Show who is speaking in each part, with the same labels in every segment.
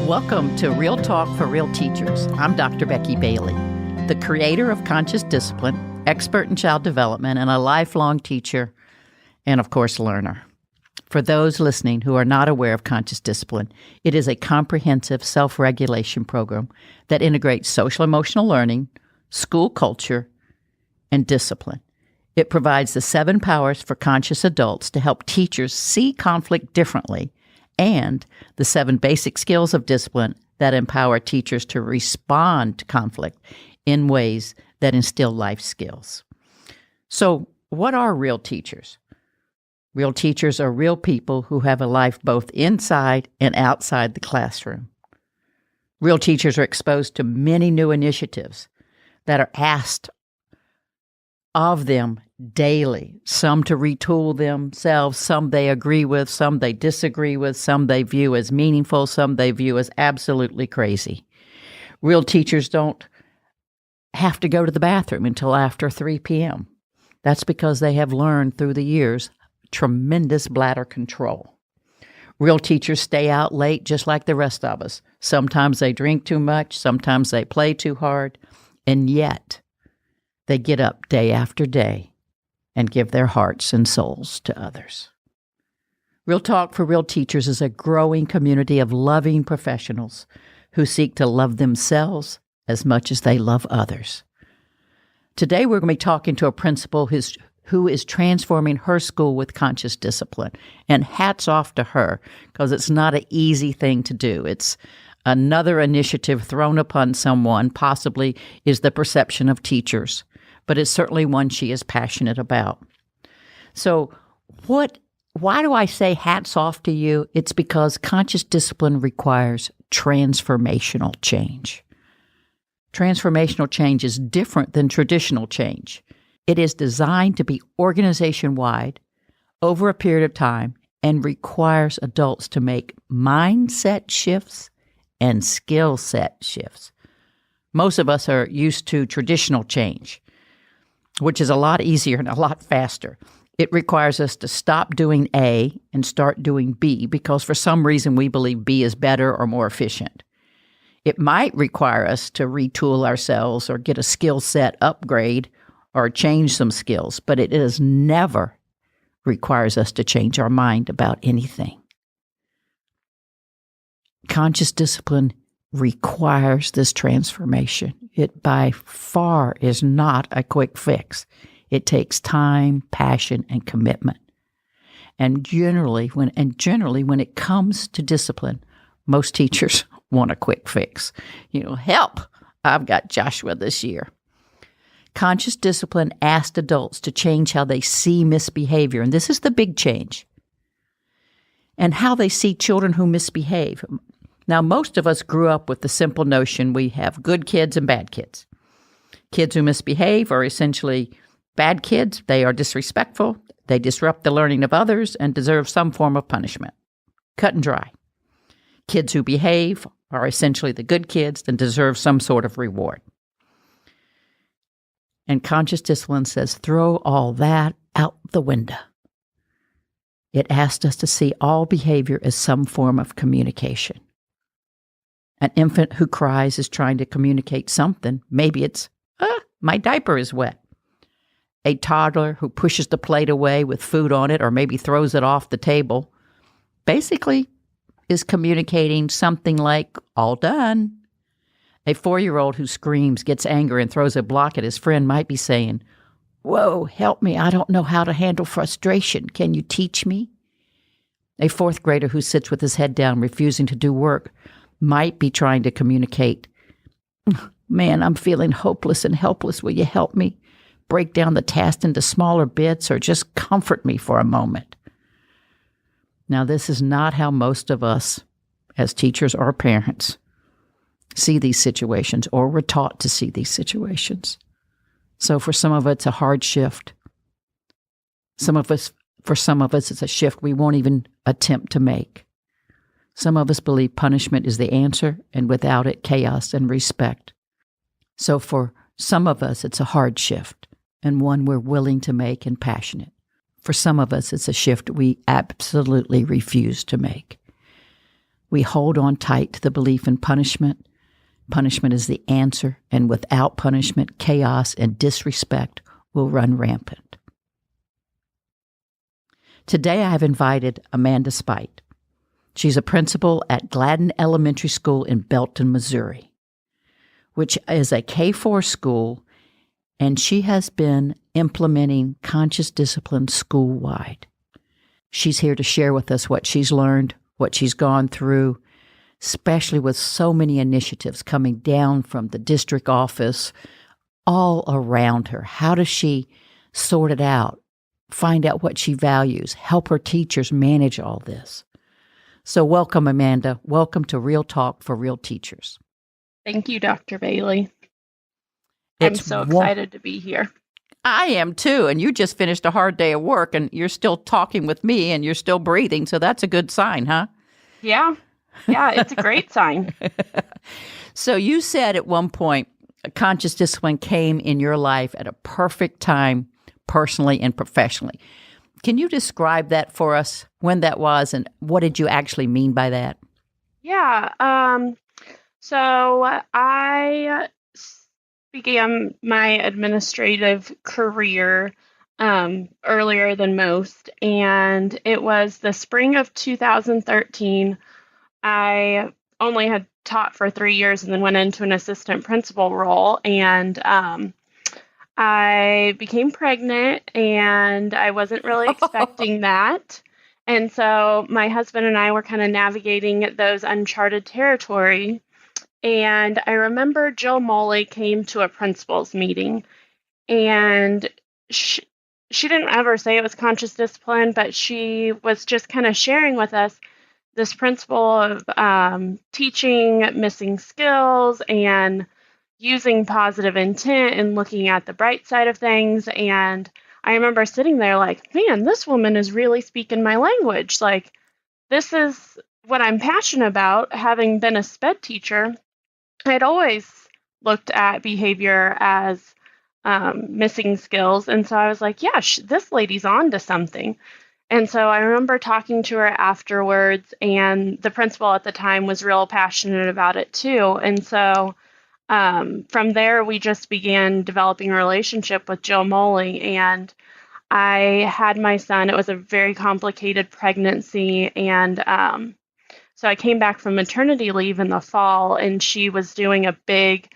Speaker 1: Welcome to Real Talk for Real Teachers. I'm Dr. Becky Bailey, the creator of Conscious Discipline, expert in child development, and a lifelong teacher, and of course, learner. For those listening who are not aware of Conscious Discipline, it is a comprehensive self-regulation program that integrates social-emotional learning, school culture, and discipline. It provides the 7 powers for conscious adults to help teachers see conflict differently and the 7 basic skills of discipline that empower teachers to respond to conflict in ways that instill life skills. So, what are real teachers? Real teachers are real people who have a life both inside and outside the classroom. Real teachers are exposed to many new initiatives that are asked of them daily, some to retool themselves, some they agree with, some they disagree with, some they view as meaningful, some they view as absolutely crazy. Real teachers don't have to go to the bathroom until after 3 p.m. That's because they have learned through the years tremendous bladder control. Real teachers stay out late just like the rest of us. Sometimes they drink too much, sometimes they play too hard, and yet they get up day after day and give their hearts and souls to others. Real Talk for Real Teachers is a growing community of loving professionals who seek to love themselves as much as they love others. Today we're going to be talking to a principal who is transforming her school with conscious discipline. And hats off to her, because it's not an easy thing to do. It's another initiative thrown upon someone, possibly is the perception of teachers, but it's certainly one she is passionate about. So why do I say hats off to you? It's because conscious discipline requires transformational change. Transformational change is different than traditional change. It is designed to be organization-wide over a period of time and requires adults to make mindset shifts and skill set shifts. Most of us are used to traditional change, which is a lot easier and a lot faster. It requires us to stop doing A and start doing B because for some reason we believe B is better or more efficient. It might require us to retool ourselves or get a skill set upgrade or change some skills, but it is never requires us to change our mind about anything. Conscious discipline requires this transformation. It by far is not a quick fix. It takes time, passion, and commitment. And generally, when it comes to discipline, most teachers want a quick fix. Help! I've got Joshua this year. Conscious discipline asked adults to change how they see misbehavior, and this is the big change, and how they see children who misbehave. Now, most of us grew up with the simple notion we have good kids and bad kids. Kids who misbehave are essentially bad kids. They are disrespectful, they disrupt the learning of others, and deserve some form of punishment. Cut and dry. Kids who behave are essentially the good kids and deserve some sort of reward. And conscious discipline says, throw all that out the window. It asked us to see all behavior as some form of communication. An infant who cries is trying to communicate something. Maybe it's, my diaper is wet. A toddler who pushes the plate away with food on it or maybe throws it off the table basically is communicating something like, all done. A 4-year-old who screams, gets angry, and throws a block at his friend might be saying, whoa, help me, I don't know how to handle frustration. Can you teach me? A 4th grader who sits with his head down, refusing to do work, might be trying to communicate, man, I'm feeling hopeless and helpless. Will you help me break down the task into smaller bits or just comfort me for a moment? Now, this is not how most of us, as teachers or parents, see these situations or were taught to see these situations. So for some of us, it's a hard shift. For some of us, it's a shift we won't even attempt to make. Some of us believe punishment is the answer, and without it, chaos and respect. So for some of us, it's a hard shift, and one we're willing to make and passionate. For some of us, it's a shift we absolutely refuse to make. We hold on tight to the belief in punishment. Punishment is the answer, and without punishment, chaos and disrespect will run rampant. Today I have invited Amanda Spight. She's a principal at Gladden Elementary School in Belton, Missouri, which is a K-4 school, and she has been implementing conscious discipline school-wide. She's here to share with us what she's learned, what she's gone through, especially with so many initiatives coming down from the district office all around her. How does she sort it out, find out what she values, help her teachers manage all this? So welcome, Amanda. Welcome to Real Talk for Real Teachers.
Speaker 2: Thank you, Dr. Bailey. I'm so excited to be here.
Speaker 1: I am too. And you just finished a hard day of work and you're still talking with me and you're still breathing. So that's a good sign, huh?
Speaker 2: Yeah. Yeah, it's a great sign.
Speaker 1: So you said at one point, conscious discipline came in your life at a perfect time, personally and professionally. Can you describe that for us, when that was, and what did you actually mean by that?
Speaker 2: Yeah. So I began my administrative career earlier than most, and it was the spring of 2013. I only had taught for 3 years and then went into an assistant principal role, and I became pregnant, and I wasn't really expecting that. And so my husband and I were kind of navigating those uncharted territory. And I remember Jill Moley came to a principal's meeting, and she didn't ever say it was conscious discipline, but she was just kind of sharing with us this principle of teaching missing skills and using positive intent and looking at the bright side of things. And I remember sitting there like, man, this woman is really speaking my language. Like, this is what I'm passionate about. Having been a SPED teacher, I'd always looked at behavior as missing skills. And so I was like, yeah, this lady's on to something. And so I remember talking to her afterwards, and the principal at the time was real passionate about it too. And so from there, we just began developing a relationship with Jill Moley, and I had my son. It was a very complicated pregnancy, and so I came back from maternity leave in the fall, and she was doing a big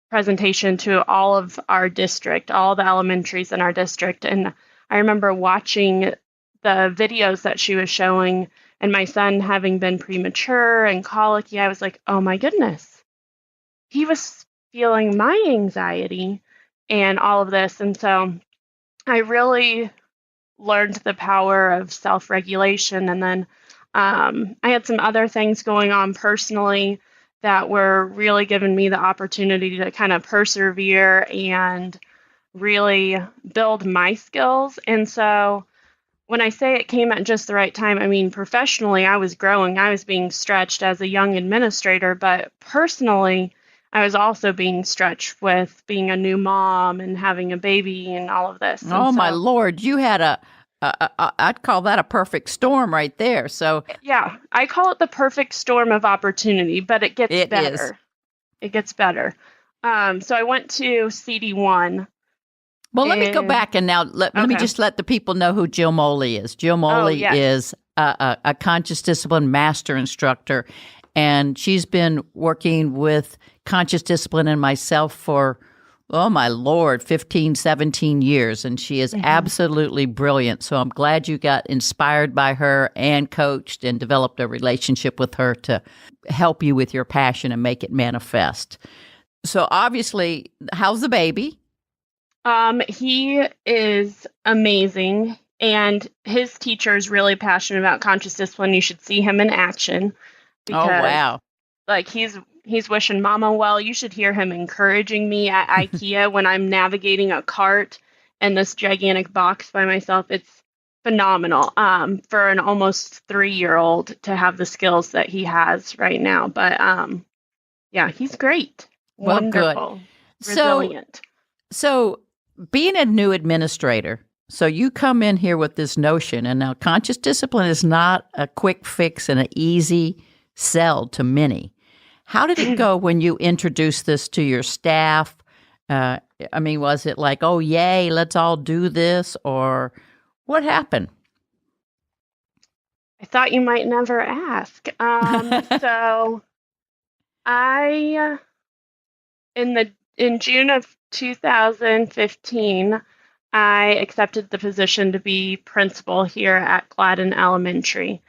Speaker 2: presentation to all of our district, all the elementaries in our district. And I remember watching the videos that she was showing, and my son having been premature and colicky, I was like, oh my goodness. He was feeling my anxiety and all of this. And so I really learned the power of self-regulation. And then I had some other things going on personally that were really giving me the opportunity to kind of persevere and really build my skills. And so when I say it came at just the right time, I mean, professionally, I was growing. I was being stretched as a young administrator, but personally, I was also being stretched with being a new mom and having a baby and all of this.
Speaker 1: Oh, my Lord. You had I'd call that a perfect storm right there. So
Speaker 2: yeah, I call it the perfect storm of opportunity, but it gets better. It gets better. So I went to CD1.
Speaker 1: Well, let me go back and now let me just let the people know who Jill Moley is. Jill Moley is a conscious discipline master instructor, and she's been working with conscious discipline and myself for, oh my Lord, 15, 17 years, and she is absolutely brilliant. So I'm glad you got inspired by her and coached and developed a relationship with her to help you with your passion and make it manifest. So obviously, how's the baby?
Speaker 2: He is amazing, and his teacher is really passionate about conscious discipline. You should see him in action. Because,
Speaker 1: oh, wow.
Speaker 2: Like, he's wishing Mama well. You should hear him encouraging me at IKEA when I'm navigating a cart and this gigantic box by myself. It's phenomenal for an almost 3-year-old to have the skills that he has right now. But yeah, he's great.
Speaker 1: Well,
Speaker 2: wonderful.
Speaker 1: Good.
Speaker 2: Resilient.
Speaker 1: So being a new administrator, so you come in here with this notion, and now conscious discipline is not a quick fix and an easy sell to many. How did it go when you introduced this to your staff? Was it like, oh, yay, let's all do this? Or what happened?
Speaker 2: I thought you might never ask. So I, in June of 2015, I accepted the position to be principal here at Gladden Elementary.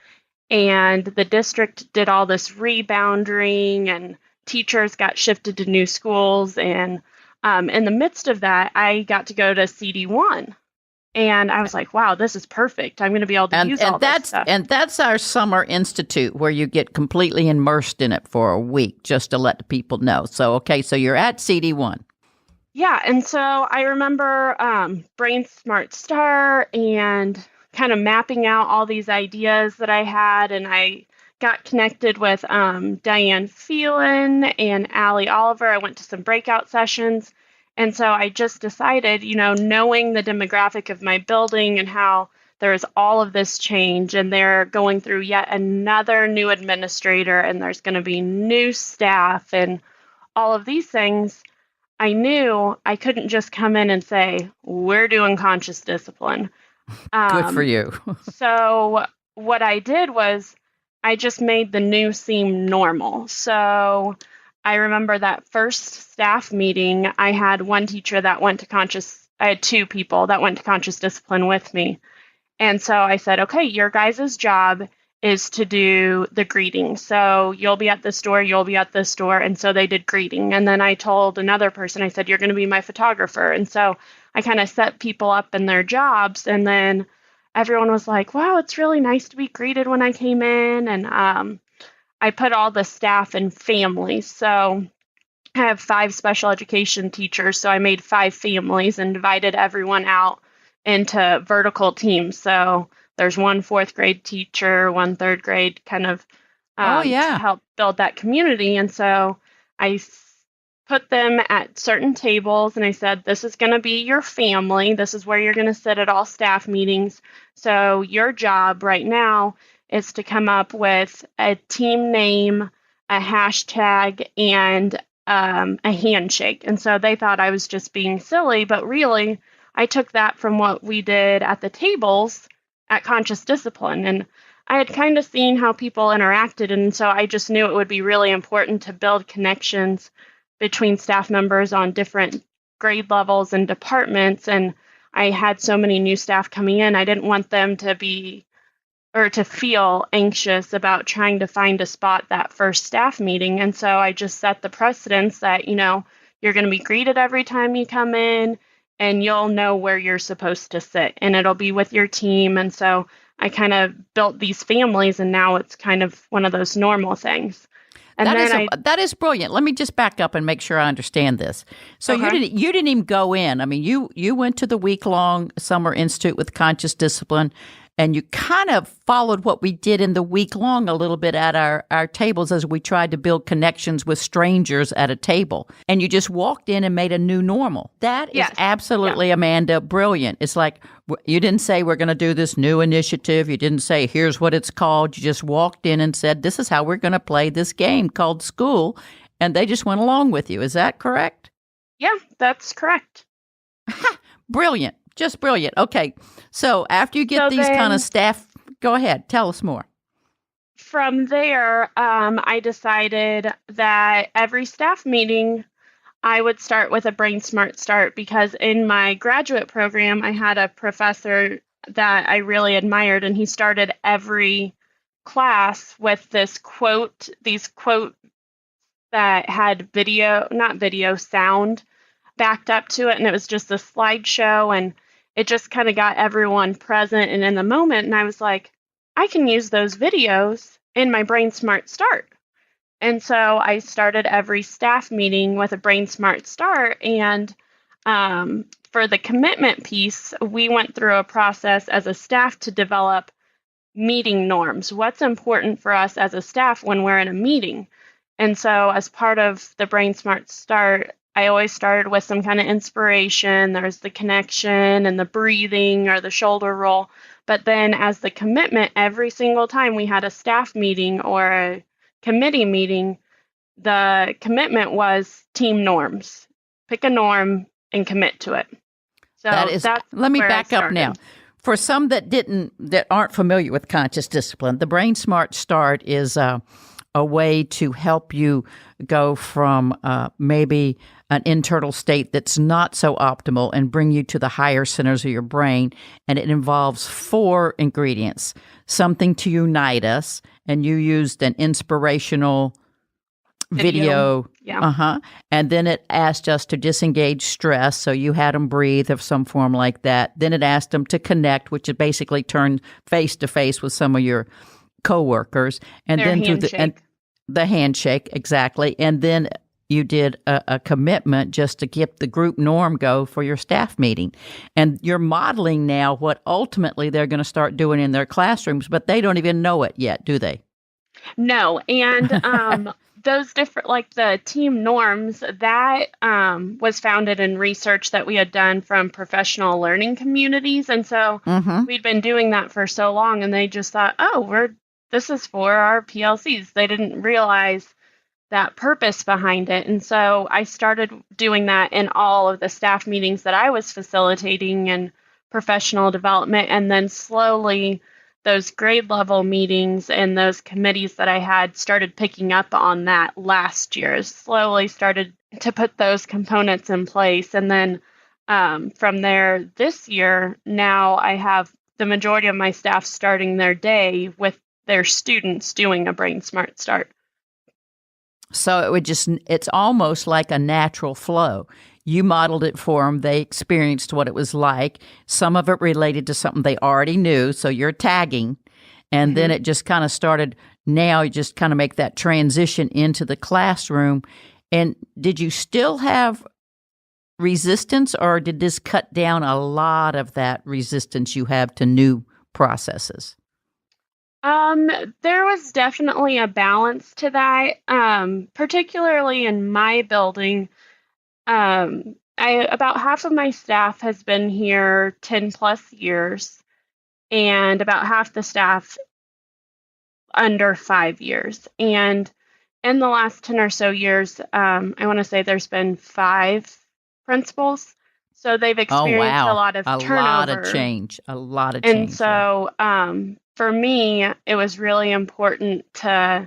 Speaker 2: And the district did all this rebounding, and teachers got shifted to new schools. And in the midst of that, I got to go to CD1. And I was like, wow, this is perfect. I'm going to be able to use all this stuff.
Speaker 1: And that's our summer institute where you get completely immersed in it for a week, just to let the people know. So, okay, so you're at CD1.
Speaker 2: Yeah, and so I remember Brain Smart Start and kind of mapping out all these ideas that I had, and I got connected with Diane Phelan and Allie Oliver. I went to some breakout sessions, and so I just decided, knowing the demographic of my building and how there's all of this change, and they're going through yet another new administrator, and there's going to be new staff and all of these things, I knew I couldn't just come in and say, we're doing conscious discipline.
Speaker 1: Good for you.
Speaker 2: So what I did was I just made the new seem normal. So I remember that first staff meeting, I had one teacher that went to I had two people that went to conscious discipline with me. And so I said, okay, your guys' job is to do the greeting. So you'll be at this door, you'll be at this door. And so they did greeting. And then I told another person, I said, you're going to be my photographer. And so I kind of set people up in their jobs. And then everyone was like, wow, it's really nice to be greeted when I came in. And I put all the staff in families. So I have 5 special education teachers. So I made 5 families and divided everyone out into vertical teams. So there's one 4th grade teacher, one 3rd grade, kind of to help build that community. And so I put them at certain tables, and I said, this is going to be your family. This is where you're going to sit at all staff meetings. So your job right now is to come up with a team name, a hashtag, and a handshake. And so they thought I was just being silly, but really, I took that from what we did at the tables at Conscious Discipline. And I had kind of seen how people interacted, and so I just knew it would be really important to build connections between staff members on different grade levels and departments. And I had so many new staff coming in, I didn't want them to feel anxious about trying to find a spot that first staff meeting. And so I just set the precedence that, you're going to be greeted every time you come in, and you'll know where you're supposed to sit, and it'll be with your team. And so I kind of built these families, and now it's kind of one of those normal things. And
Speaker 1: that is brilliant. Let me just back up and make sure I understand this. So you didn't even go in. I mean, you went to the week-long summer institute with Conscious Discipline, and you kind of followed what we did in the week-long a little bit at our tables as we tried to build connections with strangers at a table. And you just walked in and made a new normal. That is absolutely, Amanda, brilliant. It's like you didn't say we're going to do this new initiative. You didn't say here's what it's called. You just walked in and said this is how we're going to play this game called school. And they just went along with you. Is that correct?
Speaker 2: Yeah, that's correct.
Speaker 1: Brilliant. Just brilliant. Okay. So after you get these kind of staff, go ahead. Tell us more.
Speaker 2: From there, I decided that every staff meeting, I would start with a Brain Smart Start, because in my graduate program, I had a professor that I really admired, and he started every class with these quotes that had sound backed up to it. And it was just a slideshow, and it just kind of got everyone present and in the moment. And I was like, I can use those videos in my Brain Smart Start. And so I started every staff meeting with a Brain Smart Start. And for the commitment piece, we went through a process as a staff to develop meeting norms. What's important for us as a staff when we're in a meeting? And so as part of the Brain Smart Start, I always started with some kind of inspiration. There's the connection and the breathing or the shoulder roll. But then as the commitment, every single time we had a staff meeting or a committee meeting, the commitment was team norms. Pick a norm and commit to it. So that's
Speaker 1: let me
Speaker 2: where
Speaker 1: back up now. For some that aren't familiar with conscious discipline, the Brain Smart Start is a way to help you go from maybe an internal state that's not so optimal and bring you to the higher centers of your brain. And it involves 4 ingredients: something to unite us, and you used an inspirational video.
Speaker 2: Yeah.
Speaker 1: And then it asked us to disengage stress, so you had them breathe of some form like that. Then it asked them to connect, which is basically turn face to face with some of your coworkers, and
Speaker 2: Their
Speaker 1: then
Speaker 2: handshake.
Speaker 1: the handshake, exactly. And then you did a commitment just to keep the group norm go for your staff meeting. And you're modeling now what ultimately they're going to start doing in their classrooms, but they don't even know it yet, do they?
Speaker 2: No. And those different, like the team norms, that was founded in research that we had done from professional learning communities. And so we'd been doing that for so long, and they just thought, oh, this is for our PLCs. They didn't realize that purpose behind it. And so I started doing that in all of the staff meetings that I was facilitating and professional development. And then slowly those grade level meetings and those committees that I had started picking up on that last year, slowly started to put those components in place. And then from there this year, now I have the majority of my staff starting their day with their students doing a Brain Smart Start.
Speaker 1: So it's almost like a natural flow. You modeled it for them. They experienced what it was like. Some of it related to something they already knew, so you're tagging. And then it just kind of started. Now you just kind of make that transition into the classroom. And did you still have resistance, or did this cut down a lot of that resistance you have to new processes?
Speaker 2: There was definitely a balance to that, particularly in my building. About half of my staff has been here 10 plus years, and about half the staff under 5 years. And in the last 10 or so years, I want to say there's been 5 principals. So they've experienced a lot of turnover.
Speaker 1: A lot of change.
Speaker 2: And so for me, it was really important to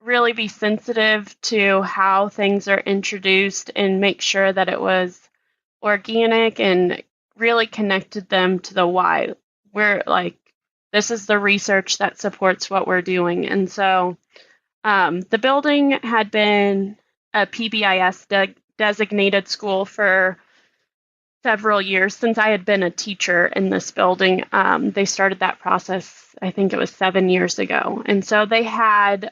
Speaker 2: really be sensitive to how things are introduced and make sure that it was organic and really connected them to the why. We're like, this is the research that supports what we're doing. And so the building had been a PBIS designated school for several years. Since I had been a teacher in this building, they started that process, I think it was 7 years ago. And so they had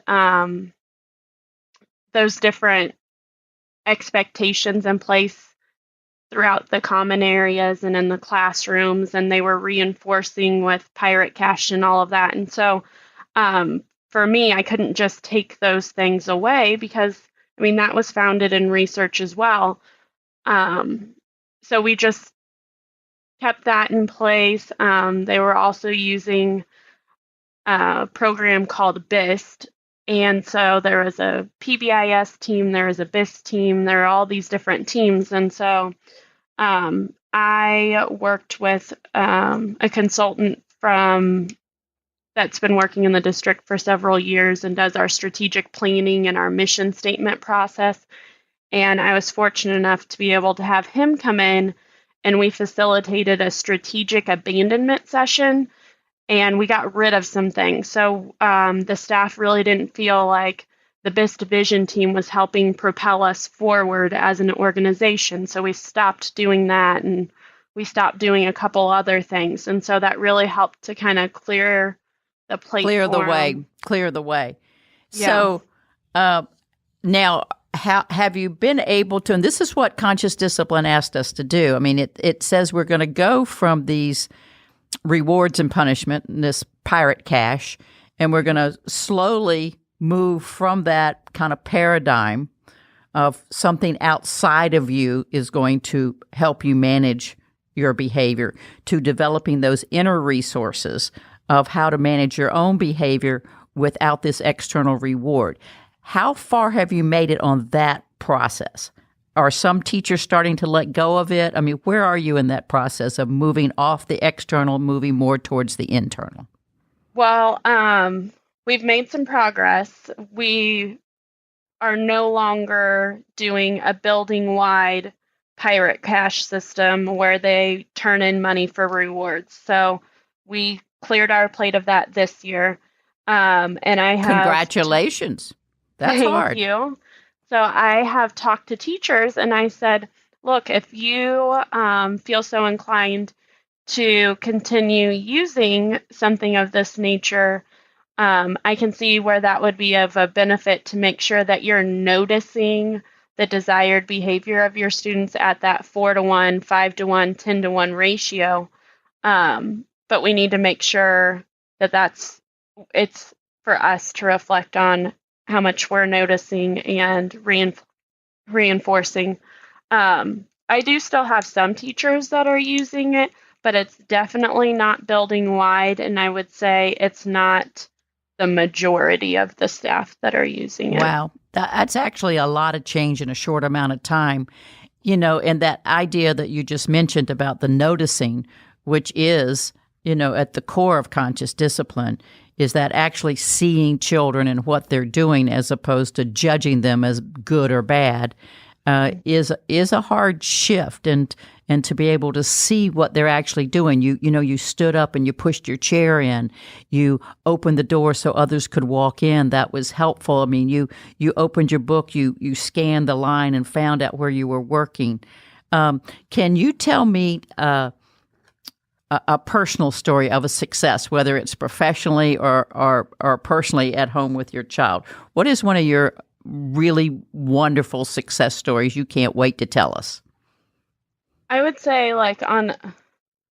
Speaker 2: those different expectations in place throughout the common areas and in the classrooms, and they were reinforcing with Pirate Cache and all of that. And so for me, I couldn't just take those things away because, I mean, that was founded in research as well. So we just kept that in place. They were also using a program called BIST. And so there was a PBIS team, there was a BIST team, there are all these different teams. And so I worked with a consultant that's been working in the district for several years and does our strategic planning and our mission statement process. And I was fortunate enough to be able to have him come in, and we facilitated a strategic abandonment session, and we got rid of some things. So the staff really didn't feel like the BIST Vision team was helping propel us forward as an organization. So we stopped doing that, and we stopped doing a couple other things. And so that really helped to kind of clear the plate.
Speaker 1: Clear the way.
Speaker 2: Yeah.
Speaker 1: So now, have you been able to, and this is what conscious discipline asked us to do. I mean, it says we're going to go from these rewards and punishment and this Pirate Cache, and we're going to slowly move from that kind of paradigm of something outside of you is going to help you manage your behavior to developing those inner resources of how to manage your own behavior without this external reward. How far have you made it on that process? Are some teachers starting to let go of it? I mean, where are you in that process of moving off the external, moving more towards the internal?
Speaker 2: Well, we've made some progress. We are no longer doing a building-wide pirate cash system where they turn in money for rewards. So we cleared our plate of that this year. And I have
Speaker 1: Congratulations. That's
Speaker 2: Thank
Speaker 1: hard.
Speaker 2: you. So I have talked to teachers and I said, look, if you feel so inclined to continue using something of this nature, I can see where that would be of a benefit to make sure that you're noticing the desired behavior of your students at that 4-to-1, 5-to-1, 10-to-1 ratio. But we need to make sure that it's for us to reflect on how much we're noticing and reinforcing. I do still have some teachers that are using it, but it's definitely not building wide, and I would say it's not the majority of the staff that are using it.
Speaker 1: Wow. That's actually a lot of change in a short amount of time. And that idea that you just mentioned about the noticing, which is, at the core of conscious discipline, is that actually seeing children and what they're doing as opposed to judging them as good or bad is a hard shift. And to be able to see what they're actually doing. You stood up and you pushed your chair in. You opened the door so others could walk in. That was helpful. I mean, you opened your book, you scanned the line and found out where you were working. Can you tell me a personal story of a success, whether it's professionally or personally at home with your child? What is one of your really wonderful success stories you can't wait to tell us?
Speaker 2: I would say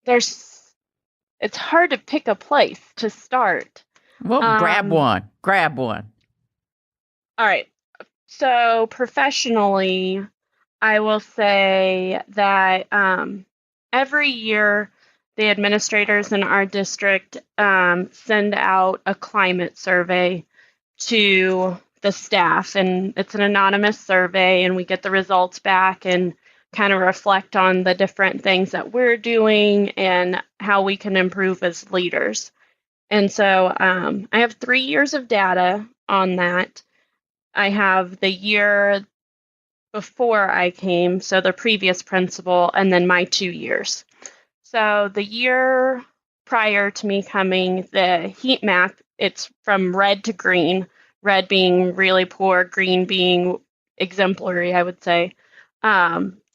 Speaker 2: it's hard to pick a place to start.
Speaker 1: Well, grab one.
Speaker 2: All right. So professionally, I will say that every year the administrators in our district send out a climate survey to the staff, and it's an anonymous survey, and we get the results back and kind of reflect on the different things that we're doing and how we can improve as leaders. And so I have 3 years of data on that. I have the year before I came, so the previous principal, and then my 2 years. So the year prior to me coming, the heat map, it's from red to green, red being really poor, green being exemplary, I would say.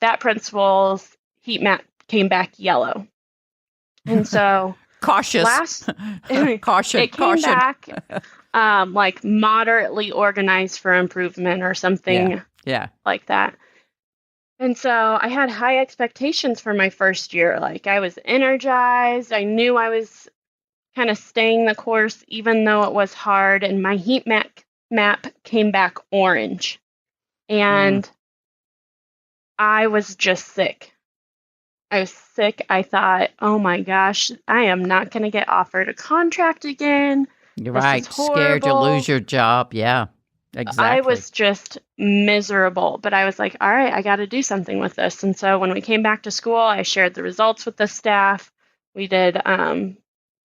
Speaker 2: That principal's heat map came back yellow. And so
Speaker 1: cautious. Caution.
Speaker 2: It came back like moderately organized for improvement or something like that. And so I had high expectations for my first year. Like I was energized. I knew I was kind of staying the course, even though it was hard. And my heat map came back orange. And I was just sick. I was sick. I thought, oh my gosh, I am not going to get offered a contract again.
Speaker 1: You're right. Scared you'll lose your job. Yeah, exactly.
Speaker 2: I was just miserable, but I was like, all right, I got to do something with this. And so when we came back to school, I shared the results with the staff. We did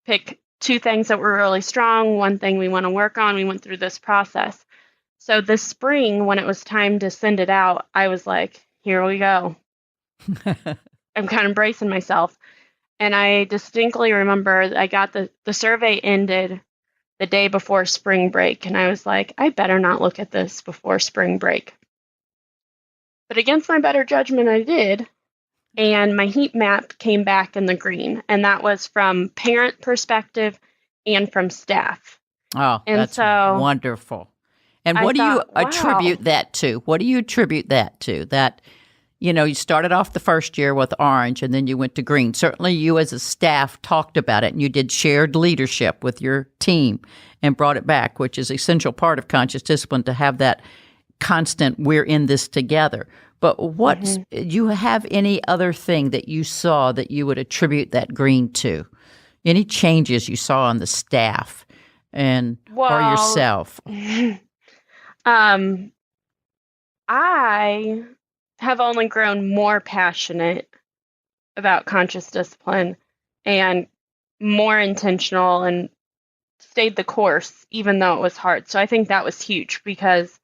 Speaker 2: pick 2 things that were really strong, 1 thing we want to work on. We went through this process. So this spring, when it was time to send it out, I was like, here we go. I'm kind of bracing myself. And I distinctly remember I got the survey ended the day before spring break. And I was like, I better not look at this before spring break. But against my better judgment, I did. And my heat map came back in the green. And that was from parent perspective and from staff.
Speaker 1: Oh, and that's so wonderful. And what do you attribute that to? What do you attribute that to? That, you started off the first year with orange and then you went to green. Certainly you as a staff talked about it and you did shared leadership with your team and brought it back, which is an essential part of conscious discipline, to have that constant, we're in this together. But you have any other thing that you saw that you would attribute that green to? Any changes you saw on the staff and or
Speaker 2: Well,
Speaker 1: yourself?
Speaker 2: I have only grown more passionate about conscious discipline and more intentional and stayed the course, even though it was hard. So I think that was huge because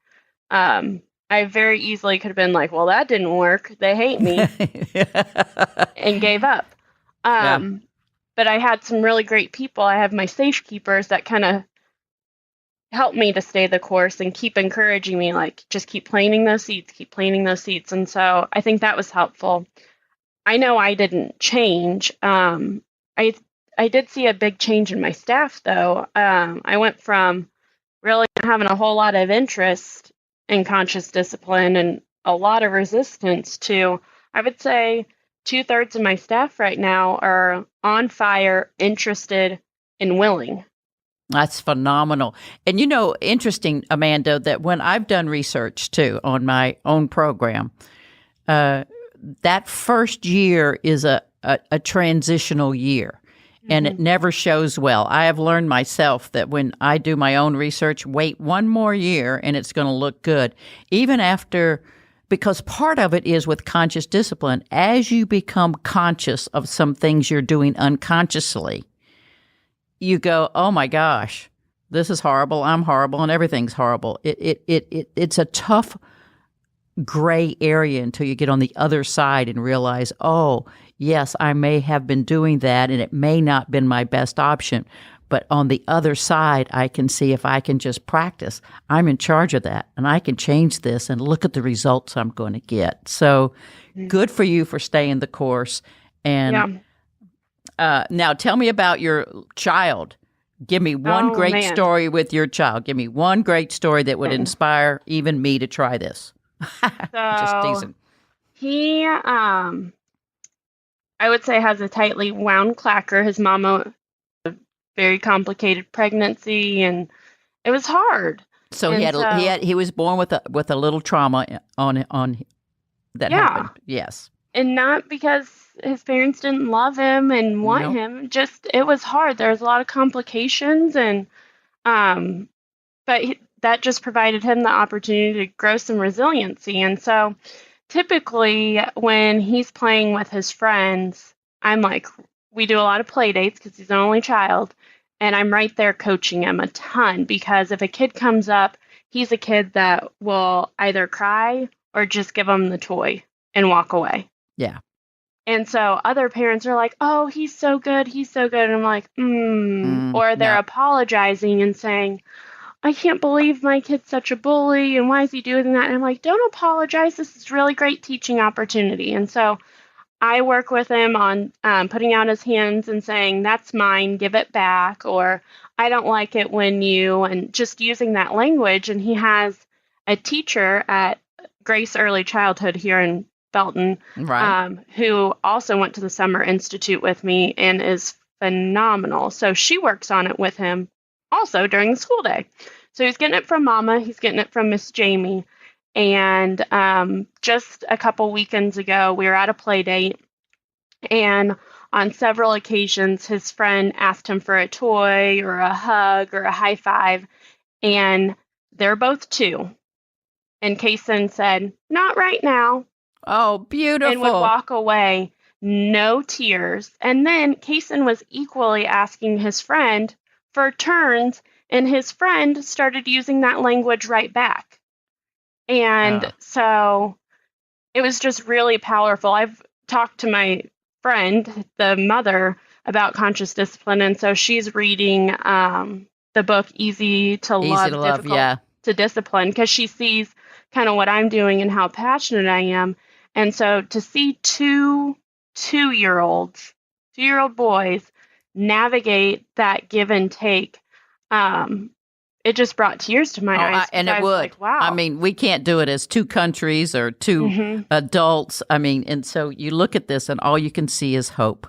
Speaker 2: I very easily could have been like, well, that didn't work. They hate me and gave up.
Speaker 1: Yeah.
Speaker 2: But I had some really great people. I have my safekeepers that kind of helped me to stay the course and keep encouraging me, like, just keep planting those seeds, keep planting those seeds. And so I think that was helpful. I know I didn't change. I did see a big change in my staff, though. I went from really not having a whole lot of interest in conscious discipline and a lot of resistance to, I would say, 2/3 of my staff right now are on fire, interested, and willing.
Speaker 1: That's phenomenal. And interesting, Amanda, that when I've done research too on my own program, that first year is a transitional year, and it never shows well. I have learned myself that when I do my own research, wait one more year and it's going to look good. Even after, because part of it is with conscious discipline, as you become conscious of some things you're doing unconsciously, you go, oh my gosh, this is horrible, I'm horrible, and everything's horrible. It's a tough gray area until you get on the other side and realize, oh, yes, I may have been doing that and it may not have been my best option. But on the other side, I can see if I can just practice, I'm in charge of that and I can change this and look at the results I'm going to get. So good for you for staying the course. And now tell me about your child. Give me one great story with your child. Give me one great story that would inspire even me to try this. Just teasing.
Speaker 2: He, I would say, has a tightly wound clacker. His mama had a very complicated pregnancy, and it was hard.
Speaker 1: So he was born with a little trauma on that happened. Yes,
Speaker 2: and not because his parents didn't love him and want him. Just it was hard. There was a lot of complications, and but that just provided him the opportunity to grow some resiliency. And so typically when he's playing with his friends, I'm like, we do a lot of play dates because he's an only child, and I'm right there coaching him a ton because if a kid comes up, he's a kid that will either cry or just give him the toy and walk away.
Speaker 1: Yeah.
Speaker 2: And so other parents are like, oh, he's so good. He's so good. And I'm like, or they're apologizing and saying, I can't believe my kid's such a bully, and why is he doing that? And I'm like, don't apologize. This is really great teaching opportunity. And so I work with him on putting out his hands and saying, that's mine, give it back, or I don't like it when you, and just using that language. And he has a teacher at Grace Early Childhood here in Belton, who also went to the Summer Institute with me and is phenomenal. So she works on it with him also during the school day. So he's getting it from Mama. He's getting it from Miss Jamie. And just a couple weekends ago, we were at a play date. And on several occasions, his friend asked him for a toy or a hug or a high five. And they're both 2. And Kaysen said, not right now.
Speaker 1: Oh, beautiful.
Speaker 2: And would walk away, no tears. And then Kaysen was equally asking his friend for turns, and his friend started using that language right back. And so it was just really powerful. I've talked to my friend, the mother, about conscious discipline, and so she's reading the book Easy to Love, Difficult to Discipline, because she sees kind of what I'm doing and how passionate I am. And so to see two-year-old boys navigate that give and take, it just brought tears to my eyes.
Speaker 1: And it would.
Speaker 2: Like, wow.
Speaker 1: I mean, we can't do it as 2 countries or 2 adults. I mean, and so you look at this and all you can see is hope.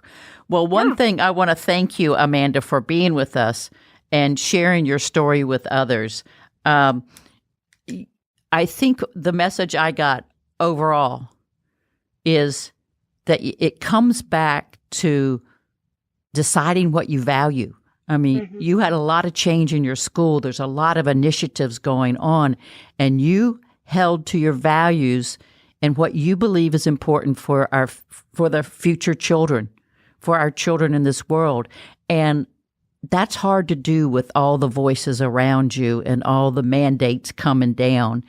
Speaker 1: Well, one thing I want to thank you, Amanda, for being with us and sharing your story with others. I think the message I got overall is that it comes back to deciding what you value. I mean, you had a lot of change in your school. There's a lot of initiatives going on, and you held to your values and what you believe is important for the future children, for our children in this world. And that's hard to do with all the voices around you and all the mandates coming down.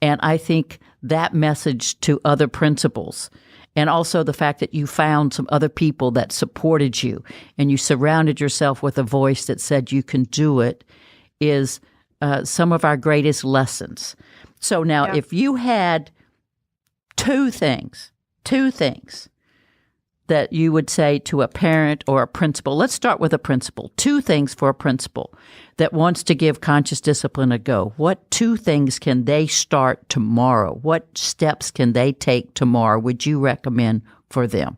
Speaker 1: And I think that message to other principals, and also the fact that you found some other people that supported you and you surrounded yourself with a voice that said you can do it, is some of our greatest lessons. So now, if you had two things that you would say to a parent or a principal, let's start with a principal. Two things for a principal that wants to give conscious discipline a go. What two things can they start tomorrow? What steps can they take tomorrow would you recommend for them?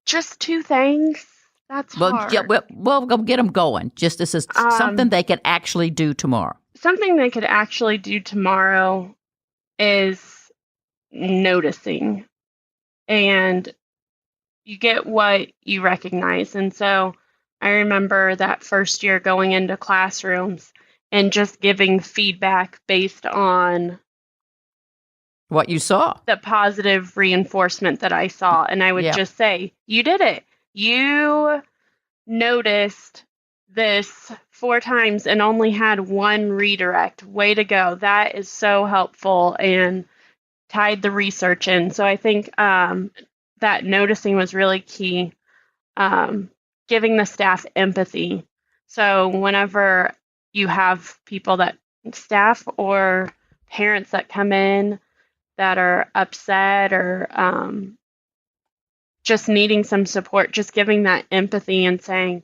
Speaker 2: Just two things. That's hard.
Speaker 1: Yeah, we'll go get them going. Just this is something they could actually do tomorrow.
Speaker 2: Something they could actually do tomorrow is noticing, and you get what you recognize. And so I remember that first year going into classrooms and just giving feedback based on
Speaker 1: what you saw,
Speaker 2: the positive reinforcement that I saw. And I would just say, you did it. You noticed this 4 times and only had 1 redirect. Way to go. That is so helpful, and tied the research in. So I think that noticing was really key. Giving the staff empathy. So whenever you have people staff or parents that come in that are upset or just needing some support, just giving that empathy and saying,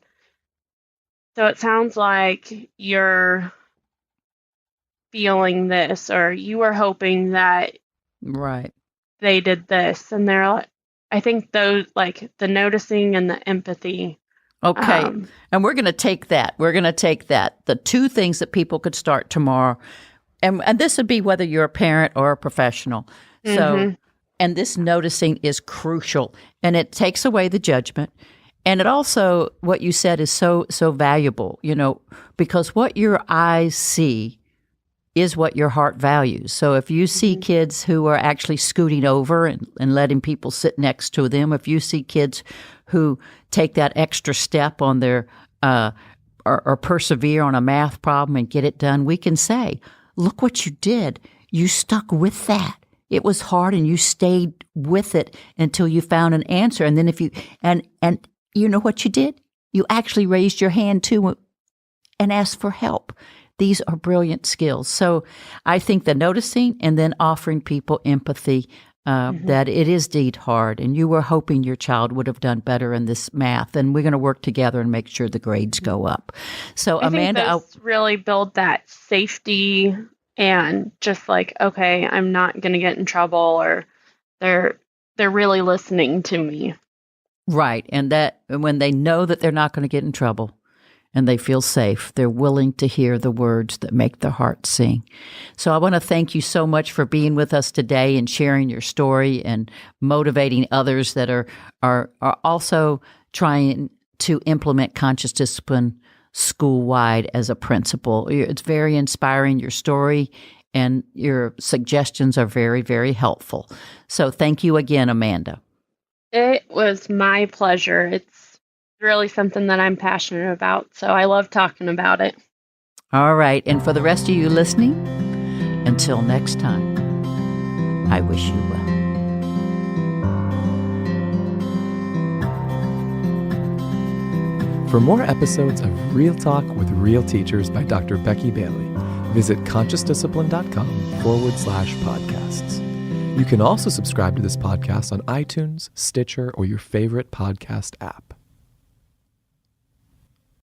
Speaker 2: so it sounds like you're feeling this, or you were hoping that they did this. And they're like, I think those, like the noticing and the empathy.
Speaker 1: Okay. And we're going to take that. The two things that people could start tomorrow. And this would be whether you're a parent or a professional. So, and this noticing is crucial, and it takes away the judgment. And it also, what you said is so valuable, because what your eyes see is what your heart values. So if you see kids who are actually scooting over and letting people sit next to them, if you see kids who take that extra step on their or persevere on a math problem and get it done, we can say, look what you did. You stuck with that. It was hard, and you stayed with it until you found an answer. And then if you and you know what you did? You actually raised your hand too and asked for help. These are brilliant skills. So I think the noticing and then offering people empathy, that it is indeed hard, and you were hoping your child would have done better in this math, and we're going to work together and make sure the grades go up. So Amanda,
Speaker 2: I think those really build that safety, and just like, okay, I'm not going to get in trouble, or they're really listening to me.
Speaker 1: Right. And that when they know that they're not going to get in trouble and they feel safe, they're willing to hear the words that make their heart sing. So I want to thank you so much for being with us today and sharing your story and motivating others that are also trying to implement conscious discipline school-wide as a principal. It's very inspiring, your story, and your suggestions are very, very helpful. So thank you again, Amanda.
Speaker 2: It was my pleasure. It's really something that I'm passionate about, so I love talking about it.
Speaker 1: All right. And for the rest of you listening, until next time, I wish you well.
Speaker 3: For more episodes of Real Talk with Real Teachers by Dr. Becky Bailey, visit consciousdiscipline.com/podcasts. You can also subscribe to this podcast on iTunes, Stitcher, or your favorite podcast app.